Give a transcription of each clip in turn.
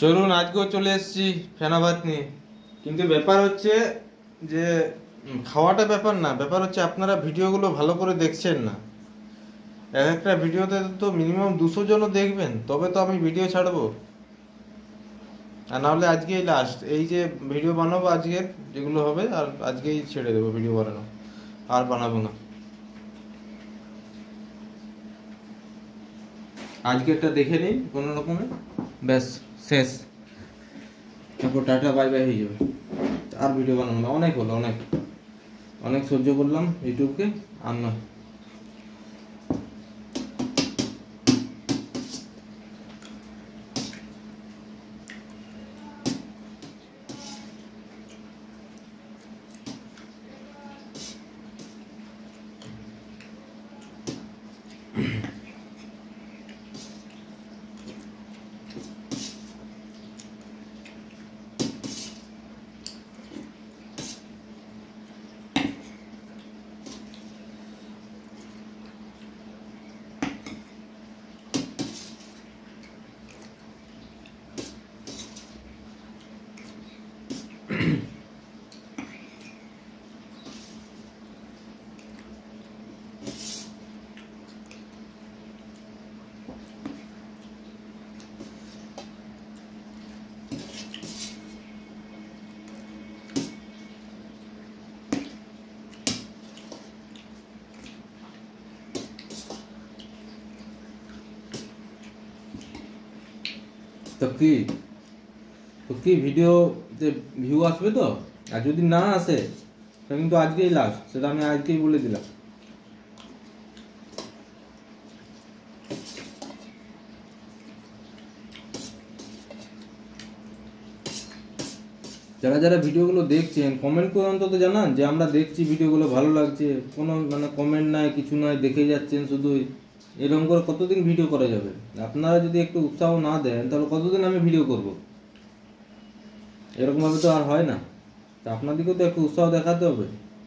চলুন আজকেও চলে এসেছি ফেনা ভাত নিয়ে। কিন্তু ব্যাপার হচ্ছে যে খাওয়াটা ব্যাপার না, ব্যাপার হচ্ছে আপনারা ভিডিওগুলো ভালো করে দেখছেন না। এক একটা ভিডিওতে তো মিনিমাম 200 জনও দেখবেন, তবে তো আমি ভিডিও ছাড়বো। আর নাহলে আজকেই লাস্ট, এই যে ভিডিও বানাবো আজকের যেগুলো হবে, আর আজকেই ছেড়ে দেবো ভিডিও বানানো, আর বানাবো না। আজকেরটা দেখে নিই কোনো রকমে, ব্যাস শেষ। তারপর টাটা বাই বাই হয়ে যাবে, আর ভিডিও বানাবো না। অনেক হলো, অনেক অনেক সহ্য করলাম ইউটিউবকে, আর না। তো কি ভিডিওতে ভিউ আসবে তো? আর যদি না আসে সেটা কিন্তু আজকেই লাস্ট, সেটা আমি আজকেই বলে দিলাম। যারা যারা ভিডিওগুলো দেখছেন কমেন্ট করে অন্তত জানান যে আমরা দেখছি, ভিডিওগুলো ভালো লাগছে। কোনো কমেন্ট নাই, কিছু নাই, দেখে যাচ্ছেন শুধুই। এরকম করে কতদিন ভিডিও করা যাবে? আপনারা যদি একটু উৎসাহ না দেন তাহলে কতদিন আমি ভিডিও করব? এরকমভাবে তো আর হয় না। তা আপনাদেরকেও তো একটু উৎসাহ দেখাতে হবে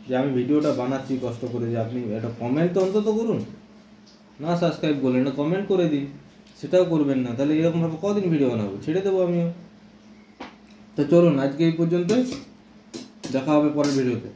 যে আমি ভিডিওটা বানাচ্ছি কষ্ট করে। যে আপনি একটা কমেন্ট তো অন্তত করুন, না সাবস্ক্রাইব করলেন না, কমেন্ট করে দিন। সেটাও করবেন না, তাহলে এরকমভাবে কদিন ভিডিও বানাবো? ছেড়ে দেবো আমিও। তো চলুন আজকে এই পর্যন্তই, দেখা হবে পরের ভিডিওতে।